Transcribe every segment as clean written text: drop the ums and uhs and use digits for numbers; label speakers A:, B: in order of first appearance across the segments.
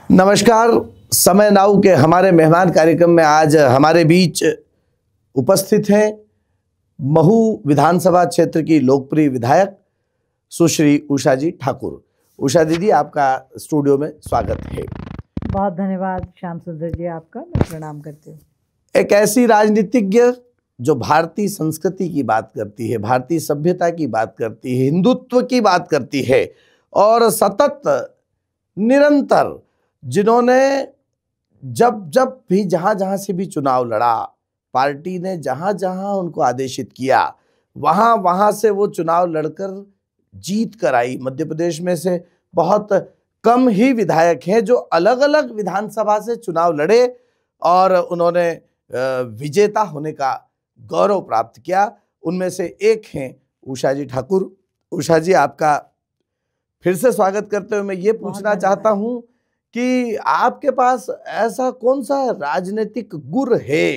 A: नमस्कार। समय नाउ के हमारे मेहमान कार्यक्रम में आज हमारे बीच उपस्थित हैं महू विधानसभा क्षेत्र की लोकप्रिय विधायक सुश्री उषा जी ठाकुर। उषा दीदी, आपका स्टूडियो में स्वागत है।
B: बहुत धन्यवाद श्याम सुंदर जी, आपका मैं प्रणाम करती हूँ।
A: एक ऐसी राजनीतिज्ञ जो भारतीय संस्कृति की बात करती है, भारतीय सभ्यता की बात करती है, हिंदुत्व की बात करती है और सतत निरंतर जिन्होंने जब भी जहां से भी चुनाव लड़ा, पार्टी ने जहां उनको आदेशित किया वहां से वो चुनाव लड़कर जीत कर आई। मध्य प्रदेश में से बहुत कम ही विधायक हैं जो अलग अलग विधानसभा से चुनाव लड़े और उन्होंने विजेता होने का गौरव प्राप्त किया। उनमें से एक हैं उषा जी ठाकुर। उषा जी, आपका फिर से स्वागत करते हुए मैं ये पूछना चाहता हूं कि आपके पास ऐसा कौन सा राजनीतिक गुर है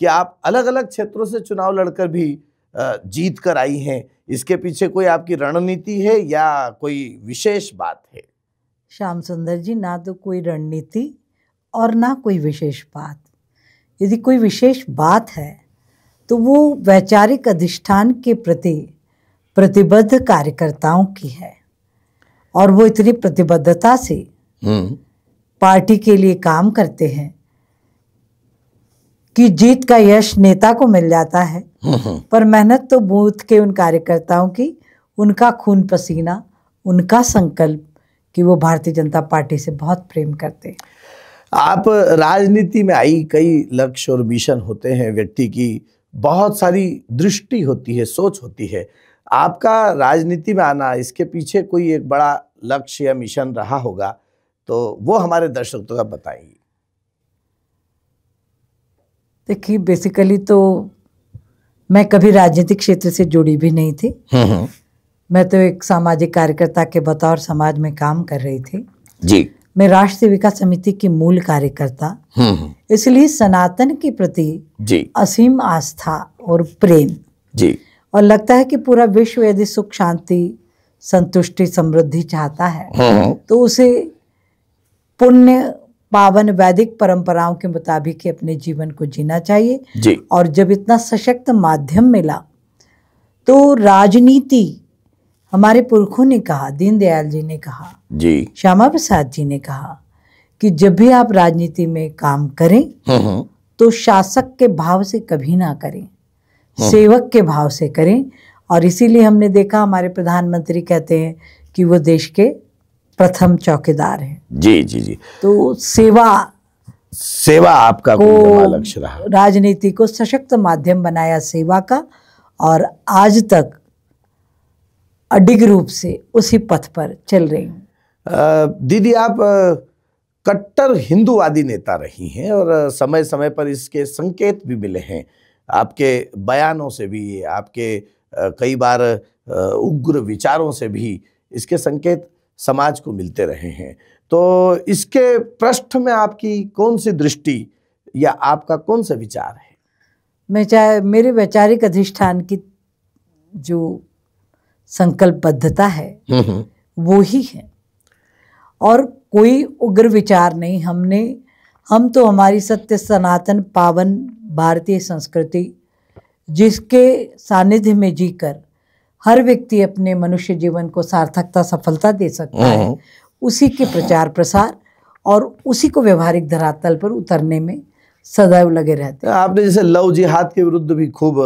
A: कि आप अलग अलग क्षेत्रों से चुनाव लड़कर भी जीत कर आई हैं? इसके पीछे कोई आपकी रणनीति है या कोई विशेष बात है?
B: श्याम सुंदर जी, ना तो कोई रणनीति और ना कोई विशेष बात। यदि कोई विशेष बात है तो वो वैचारिक अधिष्ठान के प्रति प्रतिबद्ध कार्यकर्ताओं की है और वो इतनी प्रतिबद्धता से पार्टी के लिए काम करते हैं कि जीत का यश नेता को मिल जाता है, पर मेहनत तो बूथ के उन कार्यकर्ताओं की, उनका खून पसीना, उनका संकल्प कि वो भारतीय जनता पार्टी से बहुत प्रेम करते हैं।
A: आप राजनीति में आई, कई लक्ष्य और मिशन होते हैं, व्यक्ति की बहुत सारी दृष्टि होती है, सोच होती है। आपका राजनीति में आना, इसके पीछे कोई एक बड़ा लक्ष्य या मिशन रहा होगा, तो वो हमारे दर्शकों को बताइए।
B: देखिए, बेसिकली तो मैं कभी राजनीतिक क्षेत्र से जुड़ी भी नहीं थी। मैं तो एक सामाजिक कार्यकर्ता के बतौर समाज में काम कर रही थी
A: जी।
B: मैं राष्ट्र सेविका समिति की मूल कार्यकर्ता, इसलिए सनातन के प्रति असीम आस्था और प्रेम
A: जी।
B: और लगता है कि पूरा विश्व यदि सुख, शांति, संतुष्टि, समृद्धि चाहता है तो उसे पुण्य पावन वैदिक परंपराओं के मुताबिक ही अपने जीवन को जीना चाहिए
A: जी।
B: और जब इतना सशक्त माध्यम मिला तो राजनीति, हमारे पुरखों ने कहा, दीनदयाल जी ने कहा
A: जी,
B: श्यामा प्रसाद जी ने कहा कि जब भी आप राजनीति में काम करें तो शासक के भाव से कभी ना करें, सेवक के भाव से करें। और इसीलिए हमने देखा, हमारे प्रधानमंत्री कहते हैं कि वो देश के प्रथम चौकीदार हैं।
A: जी जी जी।
B: तो सेवा
A: आपका को लक्ष्य रहा,
B: राजनीति को सशक्त माध्यम बनाया सेवा का, और आज तक अडिग रूप से उसी पथ पर चल रही हूँ।
A: दीदी, आप कट्टर हिंदूवादी नेता रही हैं और समय समय पर इसके संकेत भी मिले हैं आपके बयानों से भी, आपके कई बार उग्र विचारों से भी इसके संकेत समाज को मिलते रहे हैं। तो इसके पृष्ठ में आपकी कौन सी दृष्टि या आपका कौन सा विचार है?
B: मैं चाहे मेरे वैचारिक अधिष्ठान की जो संकल्पबद्धता है वो ही है और कोई उग्र विचार नहीं। हम तो हमारी सत्य सनातन पावन भारतीय संस्कृति, जिसके सानिध्य में जीकर हर व्यक्ति अपने मनुष्य जीवन को सार्थकता, सफलता दे सकता है, उसी के प्रचार प्रसार और उसी को व्यवहारिक धरातल पर उतरने में सदैव लगे रहते हैं।
A: आपने जैसे लव जिहाद के विरुद्ध भी खूब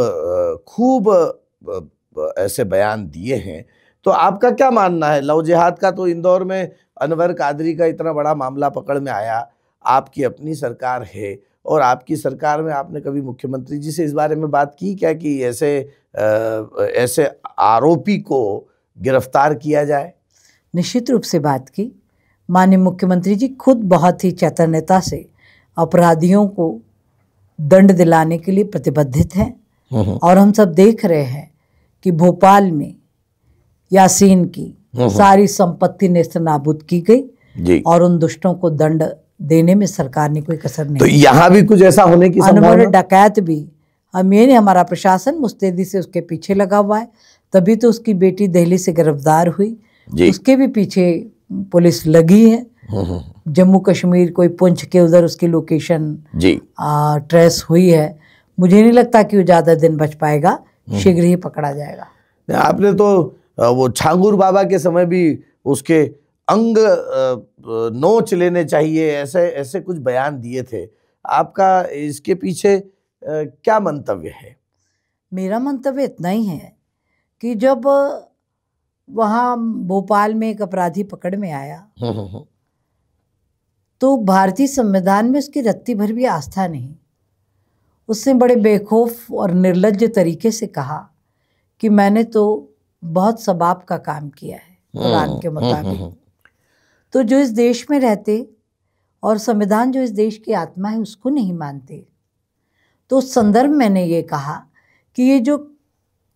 A: ऐसे बयान दिए हैं, तो आपका क्या मानना है? लव जिहाद का तो इंदौर में अनवर कादरी का इतना बड़ा मामला पकड़ में आया, आपकी अपनी सरकार है और आपकी सरकार में आपने कभी मुख्यमंत्री जी से इस बारे में बात की क्या कि ऐसे आरोपी को गिरफ्तार किया जाए?
B: निश्चित रूप से बात की। माननीय मुख्यमंत्री जी खुद बहुत ही चैतन्यता से अपराधियों को दंड दिलाने के लिए प्रतिबद्धित हैं और हम सब देख रहे हैं कि भोपाल में यासीन की सारी संपत्ति नेस्तनाबूद की गई और उन दुष्टों को दंड देने में सरकार ने कोई कसर नहीं।
A: तो यहाँ भी कुछ ऐसा होने की संभावना?
B: डकैत भी हमारा प्रशासन मुस्तैदी से उसके पीछे लगा हुआ है, तभी तो उसकी बेटी दिल्ली से गिरफ्तार हुई, उसके भी पीछे पुलिस लगी है। जम्मू कश्मीर कोई पुंछ के उधर उसकी लोकेशन
A: जी
B: ट्रेस हुई है। मुझे नहीं लगता कि वो ज़्यादा दिन बच पाएगा, शीघ्र ही पकड़ा जाएगा।
A: आपने तो वो छांगुर बाबा के समय भी उसके अंग नोच लेने चाहिए, ऐसे ऐसे कुछ बयान दिए थे। आपका इसके पीछे क्या मंतव्य है?
B: मेरा मंतव्य इतना ही है कि जब वहाँ भोपाल में एक अपराधी पकड़ में आया तो भारतीय संविधान में उसकी रत्ती भर भी आस्था नहीं। उसने बड़े बेखौफ और निर्लज्ज तरीके से कहा कि मैंने तो बहुत सबाब का काम किया है कुरान के मुताबिक। तो जो इस देश में रहते और संविधान जो इस देश की आत्मा है उसको नहीं मानते, तो उस संदर्भ में मैंने ये कहा कि ये जो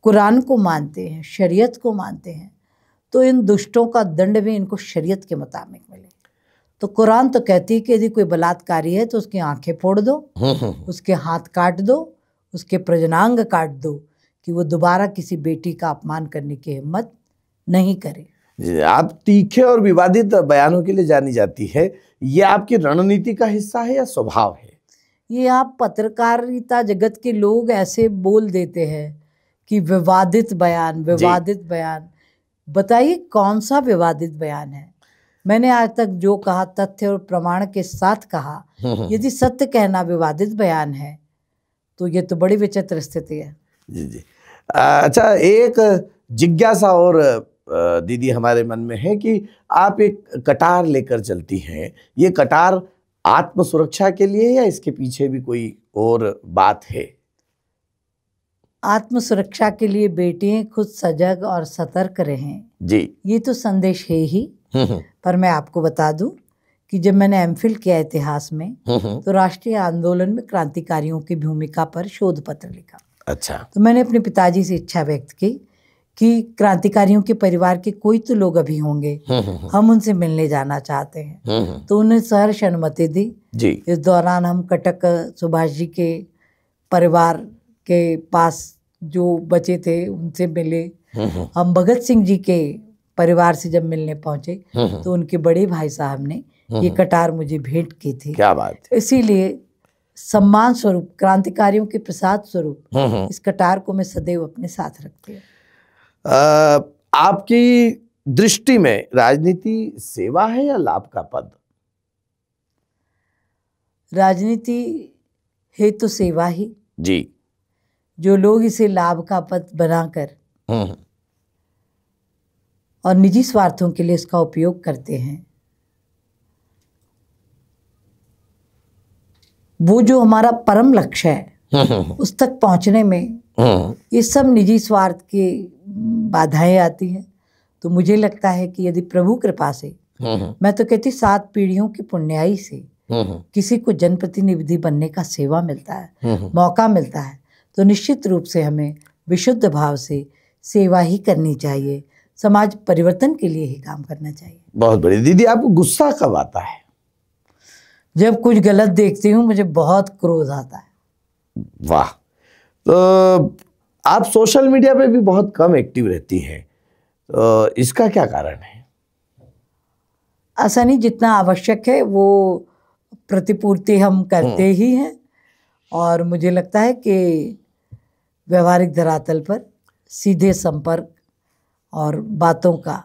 B: कुरान को मानते हैं, शरीयत को मानते हैं, तो इन दुष्टों का दंड भी इनको शरीयत के मुताबिक मिले। तो कुरान तो कहती है कि यदि कोई बलात्कारी है तो उसकी आंखें फोड़ दो, उसके हाथ काट दो, उसके प्रजनांग काट दो, कि वो दोबारा किसी बेटी का अपमान करने की हिम्मत नहीं करे।
A: आप तीखे और विवादित बयानों के लिए जानी जाती है। ये आपकी रणनीति का हिस्सा है या स्वभाव है?
B: ये आप पत्रकारिता जगत के लोग ऐसे बोल देते हैं कि विवादित बयान, विवादित बयान। बताइए कौन सा विवादित बयान है? मैंने आज तक जो कहा तथ्य और प्रमाण के साथ कहा। यदि सत्य कहना विवादित बयान है तो ये तो बड़ी विचित्र स्थिति है।
A: जी जी। अच्छा, एक जिज्ञासा और दीदी हमारे मन में है कि आप एक कटार लेकर चलती हैं। ये कटार आत्म सुरक्षा के लिए या इसके पीछे भी कोई और बात है?
B: आत्म सुरक्षा के लिए बेटियां खुद सजग और सतर्क रहें
A: जी,
B: ये तो संदेश है ही। पर मैं आपको बता दूं कि जब मैंने एमफिल किया इतिहास में तो राष्ट्रीय आंदोलन में क्रांतिकारियों की भूमिका पर शोध पत्र लिखा।
A: अच्छा।
B: तो मैंने अपने पिताजी से इच्छा व्यक्त की कि क्रांतिकारियों के परिवार के कोई तो लोग अभी होंगे, हम उनसे मिलने जाना चाहते हैं। तो उन्हें सहर्ष अनुमति दी
A: जी।
B: इस दौरान हम कटक सुभाष जी के परिवार के पास जो बचे थे उनसे मिले। हम भगत सिंह जी के परिवार से जब मिलने पहुंचे तो उनके बड़े भाई साहब ने ये कटार मुझे भेंट की थी।
A: क्या बात है।
B: इसीलिए सम्मान स्वरूप, क्रांतिकारियों के प्रसाद स्वरूप इस कटार को मैं सदैव अपने साथ रखती हूँ।
A: आपकी दृष्टि में राजनीति सेवा है या लाभ का पद?
B: राजनीति है तो सेवा ही
A: जी।
B: जो लोग इसे लाभ का पद बनाकर और निजी स्वार्थों के लिए इसका उपयोग करते हैं, वो जो हमारा परम लक्ष्य है उस तक पहुंचने में ये सब निजी स्वार्थ की बाधाएं आती हैं। तो मुझे लगता है कि यदि प्रभु कृपा से, मैं तो कहती 7 पीढ़ियों की पुण्याई से किसी को जनप्रतिनिधि बनने का सेवा मिलता है, मौका मिलता है, तो निश्चित रूप से हमें विशुद्ध भाव से सेवा ही करनी चाहिए, समाज परिवर्तन के लिए ही काम करना चाहिए। बहुत
A: बढ़िया। दीदी, आपको गुस्सा कब आता है?
B: जब कुछ गलत देखती हूँ मुझे बहुत क्रोध आता है।
A: वाह। तो आप सोशल मीडिया पे भी बहुत कम एक्टिव रहती हैं, तो इसका क्या कारण है?
B: ऐसा नहीं, जितना आवश्यक है वो प्रतिपूर्ति हम करते ही हैं। और मुझे लगता है कि व्यवहारिक धरातल पर सीधे संपर्क और बातों का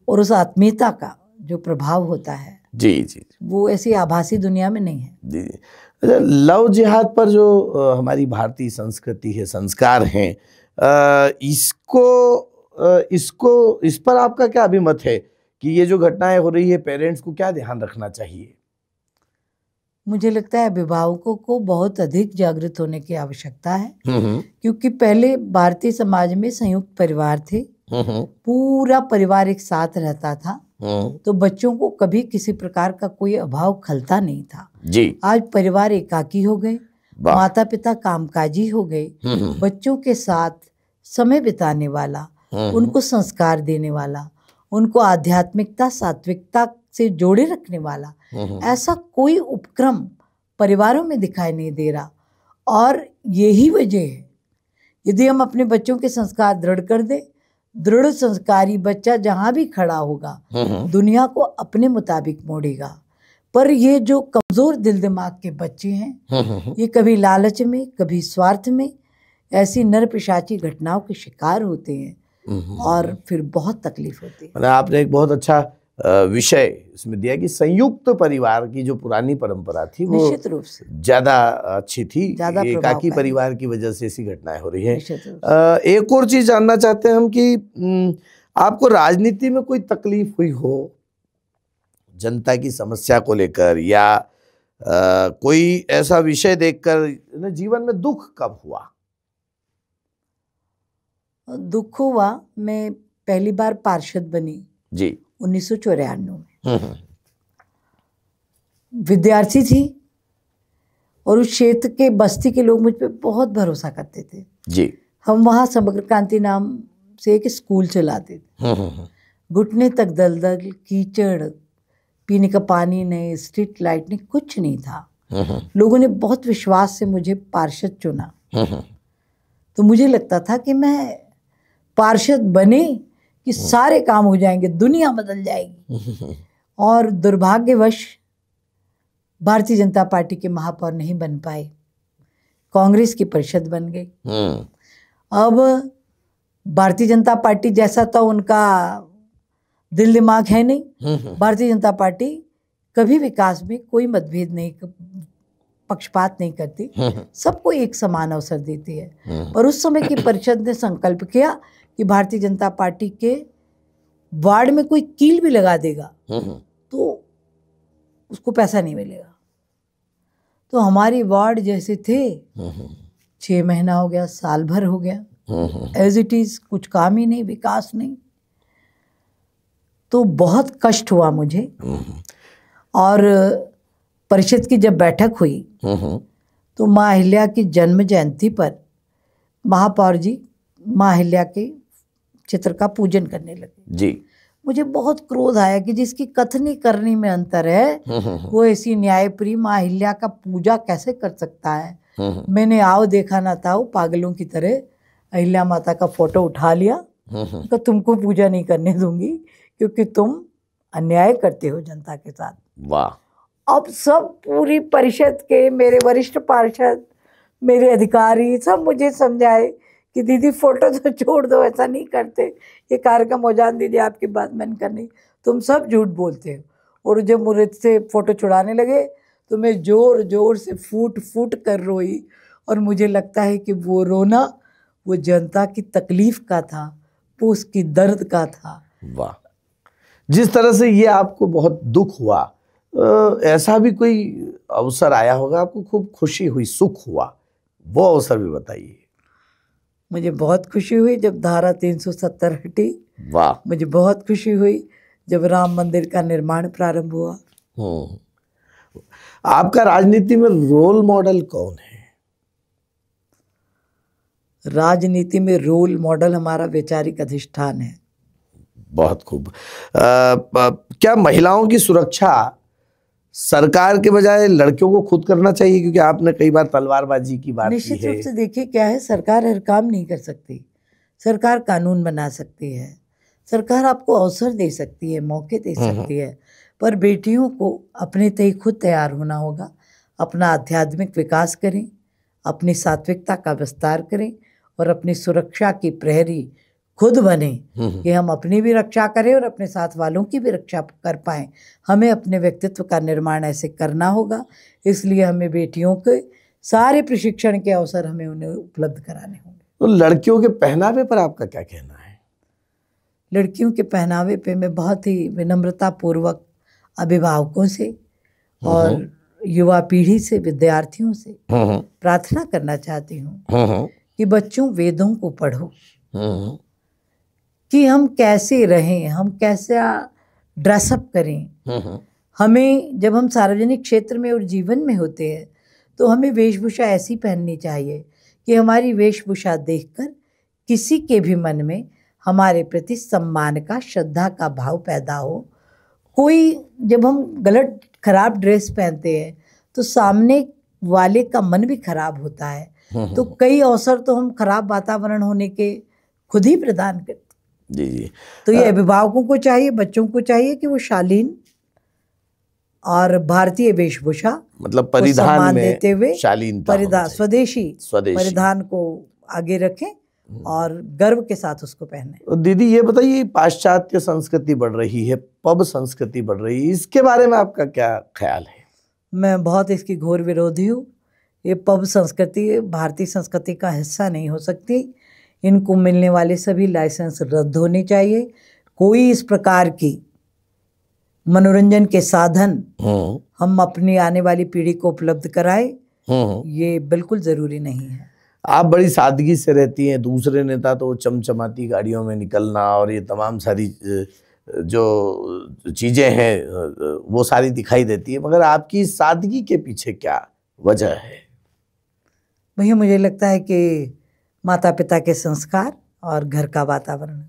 B: और उस आत्मीयता का जो प्रभाव होता है,
A: जी जी, वो
B: ऐसी आभासी दुनिया में नहीं है।
A: जी जी। अच्छा, लव जिहाद पर जो हमारी भारतीय संस्कृति है, संस्कार हैं, इस पर आपका क्या अभिमत है कि ये जो घटनाएं हो रही है, पेरेंट्स को क्या ध्यान रखना चाहिए?
B: मुझे लगता है अभिभावकों को बहुत अधिक जागृत होने की आवश्यकता है, क्योंकि पहले भारतीय समाज में संयुक्त परिवार थे, पूरा परिवार एक साथ रहता था, तो बच्चों को कभी किसी प्रकार का कोई अभाव खलता नहीं था जी। आज परिवार एकाकी हो गए, माता पिता कामकाजी हो गए, बच्चों के साथ समय बिताने वाला, उनको संस्कार देने वाला, उनको आध्यात्मिकता सात्विकता से जोड़े रखने वाला ऐसा कोई उपक्रम परिवारों में दिखाई नहीं दे रहा। और यही वजह है, यदि हम अपने बच्चों के संस्कार दृढ़ कर दें, दृढ़ संस्कारी बच्चा जहाँ भी खड़ा होगा दुनिया को अपने मुताबिक मोड़ेगा, पर ये जो कमजोर दिल दिमाग के बच्चे हैं, ये कभी लालच में, कभी स्वार्थ में ऐसी नरपिशाची घटनाओं के शिकार होते हैं और फिर बहुत तकलीफ होती है।
A: मैंने आपने एक बहुत अच्छा विषय इसमें दिया कि संयुक्त परिवार की जो पुरानी परंपरा थी वो
B: निश्चित रूप से
A: ज्यादा अच्छी थी,
B: ज्यादा
A: एकाकी
B: प्रभावकारी।
A: परिवार की वजह से ऐसी घटनाएं हो रही हैं।
B: निश्चित रूप से।
A: एक और चीज जानना चाहते हैं हम कि आपको राजनीति में कोई तकलीफ हुई हो जनता की समस्या को लेकर, या कोई ऐसा विषय देखकर जीवन में दुख कब हुआ?
B: दुख हुआ, मैं पहली बार पार्षद बनी
A: जी
B: 1994 में। विद्यार्थी थी और उस क्षेत्र के बस्ती के लोग मुझ पे बहुत भरोसा करते थे
A: जी।
B: हम वहाँ समग्र क्रांति नाम से एक स्कूल चलाते थे। घुटने तक दलदल, कीचड़, पीने का पानी नहीं, स्ट्रीट लाइट नहीं, कुछ नहीं था। लोगों ने बहुत विश्वास से मुझे पार्षद चुना। तो मुझे लगता था कि मैं पार्षद बने कि सारे काम हो जाएंगे, दुनिया बदल जाएगी। और दुर्भाग्यवश भारतीय जनता पार्टी के महापौर नहीं बन पाए, कांग्रेस की परिषद बन गई। अब भारतीय जनता पार्टी जैसा तो उनका दिल दिमाग है नहीं। भारतीय जनता पार्टी कभी विकास में कोई मतभेद नहीं, पक्षपात नहीं करती, सबको एक समान अवसर देती है। और उस समय की परिषद ने संकल्प किया कि भारतीय जनता पार्टी के वार्ड में कोई कील भी लगा देगा तो उसको पैसा नहीं मिलेगा। तो हमारी वार्ड जैसे थे, 6 महीना हो गया, साल भर हो गया, एज इट इज, कुछ काम ही नहीं, विकास नहीं। तो बहुत कष्ट हुआ मुझे। और परिषद की जब बैठक हुई तो माँ अहिल्या की जन्म जयंती पर महापौर जी माँ अहिल्या के चित्र का पूजन करने लगे
A: जी।
B: मुझे बहुत क्रोध आया कि जिसकी कथनी करनी में अंतर है वो ऐसी न्यायप्रिय माँ अहिल्या का पूजा कैसे कर सकता है। मैंने आओ देखा ना था, वो पागलों की तरह अहिल्या माता का फोटो उठा लिया, तो तुमको पूजा नहीं करने दूंगी क्योंकि तुम अन्याय करते हो जनता के साथ।
A: वाह।
B: अब सब पूरी परिषद के मेरे वरिष्ठ पार्षद, मेरे अधिकारी सब मुझे समझाए कि दीदी फोटो तो छोड़ दो, ऐसा नहीं करते, ये कार्यक्रम हो जान दीजिए, आपकी बात मन करनी, तुम सब झूठ बोलते हो। और जब मुझसे फोटो छुड़ाने लगे तो मैं जोर जोर से फूट फूट कर रोई। और मुझे लगता है कि वो रोना वो जनता की तकलीफ का था, वो उसकी दर्द का था।
A: वाह। जिस तरह से ये आपको बहुत दुख हुआ, ऐसा भी कोई अवसर आया होगा आपको खूब खुशी हुई, सुख हुआ, वो अवसर भी बताइए।
B: मुझे बहुत खुशी हुई जब धारा 370 हटी।
A: वाह।
B: मुझे बहुत खुशी हुई जब राम मंदिर का निर्माण प्रारंभ हुआ।
A: आपका राजनीति में रोल मॉडल कौन है?
B: राजनीति में रोल मॉडल हमारा वैचारिक अधिष्ठान है।
A: बहुत खूब। क्या महिलाओं की सुरक्षा सरकार के बजाय लड़कियों को खुद करना चाहिए? क्योंकि आपने कई बार तलवारबाजी की बात की है।
B: निश्चित रूप से देखिए, क्या है, सरकार हर काम नहीं कर सकती। सरकार कानून बना सकती है, सरकार आपको अवसर दे सकती है, मौके दे सकती है, पर बेटियों को अपने तय खुद तैयार होना होगा। अपना आध्यात्मिक विकास करें, अपनी सात्विकता का विस्तार करें और अपनी सुरक्षा की प्रहरी खुद बने कि हम अपनी भी रक्षा करें और अपने साथ वालों की भी रक्षा कर पाएं। हमें अपने व्यक्तित्व का निर्माण ऐसे करना होगा, इसलिए हमें बेटियों के सारे प्रशिक्षण के अवसर हमें उन्हें उपलब्ध कराने होंगे।
A: तो लड़कियों के पहनावे पर आपका क्या कहना है?
B: लड़कियों के पहनावे पे मैं बहुत ही विनम्रता पूर्वक अभिभावकों से और युवा पीढ़ी से, विद्यार्थियों से प्रार्थना करना चाहती हूँ कि बच्चों, वेदों को पढ़ो कि हम कैसे रहें, हम कैसे ड्रेसअप करें। हमें जब हम सार्वजनिक क्षेत्र में और जीवन में होते हैं तो हमें वेशभूषा ऐसी पहननी चाहिए कि हमारी वेशभूषा देखकर किसी के भी मन में हमारे प्रति सम्मान का, श्रद्धा का भाव पैदा हो। कोई जब हम गलत खराब ड्रेस पहनते हैं तो सामने वाले का मन भी खराब होता है। तो कई अवसर तो हम खराब वातावरण होने के खुद ही प्रदान करते।
A: जी जी।
B: तो ये अभिभावकों को चाहिए, बच्चों को चाहिए कि वो शालीन और भारतीय वेशभूषा
A: मतलब
B: को
A: परिधान
B: सम्मान
A: में
B: देते हुए
A: शालीनता होना
B: परिधान
A: चाहिए।
B: स्वदेशी परिधान को आगे रखें और गर्व के साथ उसको पहने।
A: तो दीदी ये बताइए, पाश्चात्य संस्कृति बढ़ रही है, पब संस्कृति बढ़ रही है, इसके बारे में आपका क्या ख्याल है?
B: मैं बहुत इसकी घोर विरोधी हूँ। ये पब संस्कृति भारतीय संस्कृति का हिस्सा नहीं हो सकती। इनको मिलने वाले सभी लाइसेंस रद्द होने चाहिए। कोई इस प्रकार की मनोरंजन के साधन हम अपनी आने वाली पीढ़ी को उपलब्ध कराए, ये बिल्कुल जरूरी नहीं है।
A: आप बड़ी सादगी से रहती हैं, दूसरे नेता तो चमचमाती गाड़ियों में निकलना और ये तमाम सारी जो चीजें हैं वो सारी दिखाई देती है, मगर आपकी सादगी के पीछे क्या वजह है?
B: भैया मुझे लगता है कि माता पिता के संस्कार और घर का वातावरण।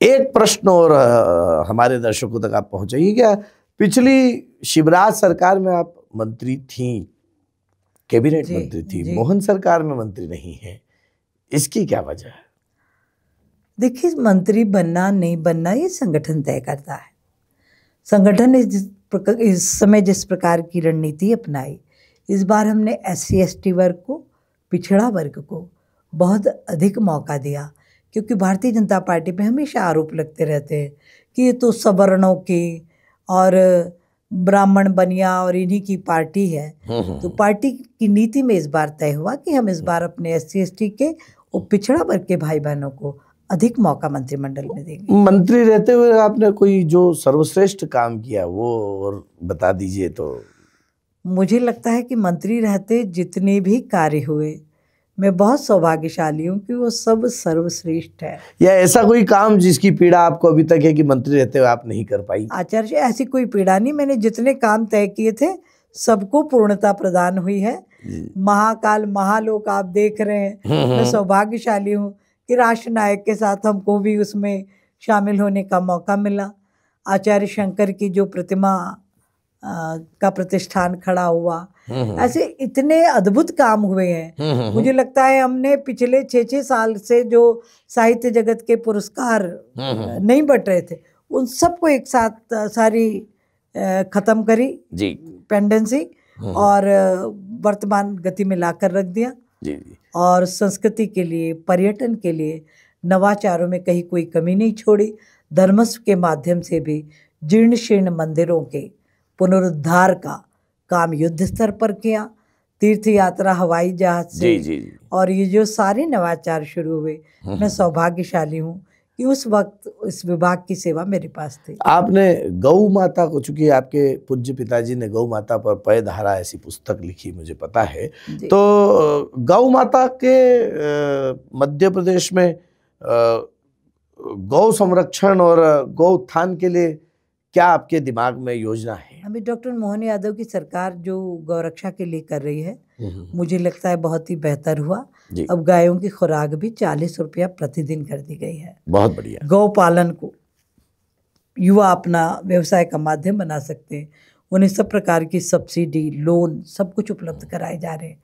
A: एक प्रश्न और हमारे दर्शकों तक आप पहुंचाइए, क्या पिछली शिवराज सरकार में आप मंत्री थी, कैबिनेट मंत्री थी, मोहन सरकार में मंत्री नहीं है, इसकी क्या वजह है?
B: देखिए, मंत्री बनना नहीं बनना ये संगठन तय करता है। संगठन इस समय जिस प्रकार की रणनीति अपनाई, इस बार हमने SC/ST वर्ग को, पिछड़ा वर्ग को बहुत अधिक मौका दिया, क्योंकि भारतीय जनता पार्टी पे हमेशा आरोप लगते रहते हैं कि ये तो सवर्णों की और ब्राह्मण बनिया और इन्हीं की पार्टी है। तो पार्टी की नीति में इस बार तय हुआ कि हम इस बार अपने SC/ST के और पिछड़ा वर्ग के भाई बहनों को अधिक मौका मंत्रिमंडल में देंगे।
A: मंत्री रहते हुए आपने कोई जो सर्वश्रेष्ठ काम किया वो और बता दीजिए। तो
B: मुझे लगता है कि मंत्री रहते जितने भी कार्य हुए, मैं बहुत सौभाग्यशाली हूँ कि वो सब सर्वश्रेष्ठ है।
A: या ऐसा कोई काम जिसकी पीड़ा आपको अभी तक है कि मंत्री रहते हुए आप नहीं कर पाई?
B: आचार्य, ऐसी कोई पीड़ा नहीं। मैंने जितने काम तय किए थे सबको पूर्णता प्रदान हुई है। महाकाल महालोक आप देख रहे हैं। मैं सौभाग्यशाली हूँ कि राष्ट्र नायक के साथ हमको भी उसमें शामिल होने का मौका मिला। आचार्य शंकर की जो प्रतिमा का प्रतिष्ठान खड़ा हुआ, ऐसे इतने अद्भुत काम हुए हैं। मुझे लगता है हमने पिछले 6-6 साल से जो साहित्य जगत के पुरस्कार नहीं बट रहे थे, उन सबको एक साथ सारी खत्म करी जी पेंडेंसी और वर्तमान गति में लाकर रख दिया जी। और संस्कृति के लिए, पर्यटन के लिए, नवाचारों में कहीं कोई कमी नहीं छोड़ी। धर्मस्व के माध्यम से भी जीर्ण शीर्ण मंदिरों के पुनरुद्धार का काम युद्ध स्तर पर किया। तीर्थ यात्रा हवाई जहाज से जी। और ये जो सारे नवाचार शुरू हुए, मैं सौभाग्यशाली हूँ कि उस वक्त इस विभाग की सेवा मेरे पास थी।
A: आपने गौ माता को, चूंकि आपके पूज्य पिताजी ने गौ माता पर पैधारा ऐसी पुस्तक लिखी, मुझे पता है, तो गौ माता के मध्य प्रदेश में गौ संरक्षण और गौ उत्थान के लिए क्या आपके दिमाग में योजना है?
B: अभी डॉक्टर मोहन यादव की सरकार जो गौरक्षा के लिए कर रही है, मुझे लगता है बहुत ही बेहतर हुआ। अब गायों की खुराक भी 40 रुपया प्रतिदिन कर दी गई है।
A: बहुत बढ़िया।
B: गौ पालन को युवा अपना व्यवसाय का माध्यम बना सकते हैं। उन्हें सब प्रकार की सब्सिडी, लोन, सब कुछ उपलब्ध कराए जा रहे हैं,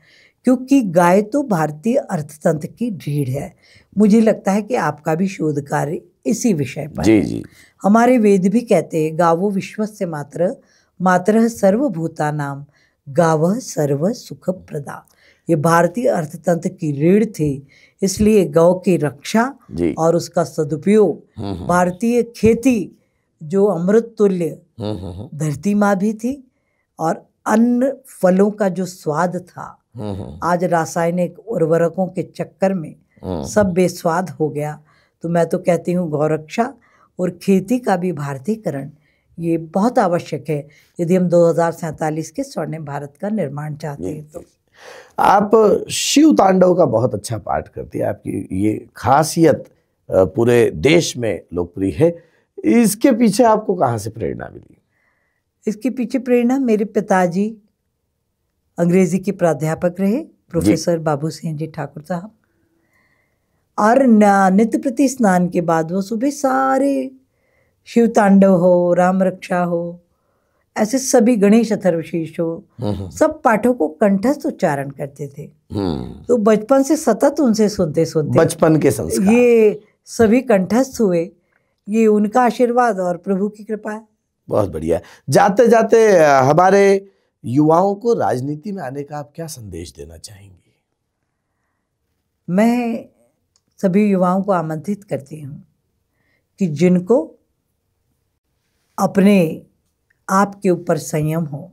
B: क्योंकि गाय तो भारतीय अर्थतंत्र की रीढ़ है। मुझे लगता है कि आपका भी शोध कार्य इसी विषय पर
A: जी
B: है।
A: जी।
B: हमारे वेद भी कहते हैं, गावो विश्वस्य मातरः सर्वभूतानां गावः सर्व सुख प्रदा। ये भारतीय अर्थतंत्र की रीढ़ थी, इसलिए गौ की रक्षा और उसका सदुपयोग, भारतीय खेती जो अमृत तुल्य धरती माँ भी थी, और अन्न फलों का जो स्वाद था, आज रासायनिक उर्वरकों के चक्कर में सब बेस्वाद हो गया। तो मैं तो कहती हूँ गौरक्षा और खेती का भी भारतीयकरण ये बहुत आवश्यक है, यदि हम 2047 के स्वर्णिम भारत का निर्माण चाहते हैं। तो
A: आप शिव तांडव का बहुत अच्छा पाठ करती है, आपकी ये खासियत पूरे देश में लोकप्रिय है। इसके पीछे आपको कहाँ से प्रेरणा मिली?
B: इसके पीछे प्रेरणा, मेरे पिताजी अंग्रेजी के प्राध्यापक रहे, प्रोफेसर बाबू सिंह जी ठाकुर साहब, और नित्य प्रति स्नान के बाद वो सुबह सारे शिव तांडव हो, राम रक्षा हो, ऐसे सभी, गणेश अथर्वशीर्ष हो, सब पाठों को कंठस्थ उच्चारण करते थे। तो बचपन से सतत उनसे सुनते सुनते
A: बचपन के संस्कार
B: ये सभी कंठस्थ हुए। ये उनका आशीर्वाद और प्रभु की कृपा है।
A: बहुत बढ़िया। जाते जाते हमारे युवाओं को राजनीति में आने का आप क्या संदेश देना चाहेंगी?
B: मैं सभी युवाओं को आमंत्रित करती हूँ कि जिनको अपने आप के ऊपर संयम हो,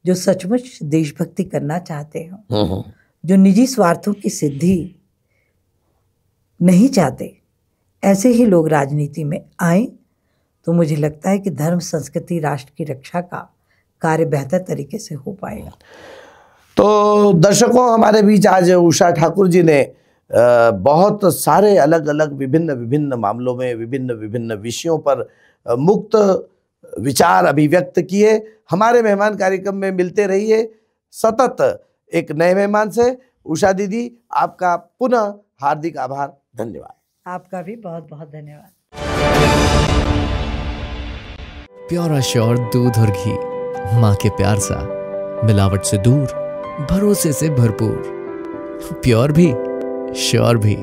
B: जो सचमुच देशभक्ति करना चाहते हो, जो निजी स्वार्थों की सिद्धि नहीं चाहते, ऐसे ही लोग राजनीति में आए तो मुझे लगता है कि धर्म, संस्कृति, राष्ट्र की रक्षा का कार्य बेहतर तरीके से हो पाएगा।
A: तो दर्शकों, हमारे बीच आज उषा ठाकुर जी ने बहुत सारे अलग अलग विभिन्न मामलों में विभिन्न विषयों पर मुक्त विचार अभिव्यक्त किए। हमारे मेहमान कार्यक्रम में मिलते रहिए सतत एक नए मेहमान से। उषा दीदी, आपका पुनः हार्दिक आभार, धन्यवाद।
B: आपका भी बहुत बहुत धन्यवाद।
C: प्योर श्योर दूध और घी, माँ के प्यार सा, मिलावट से दूर, भरोसे से भरपूर, प्योर भी श्योर भी।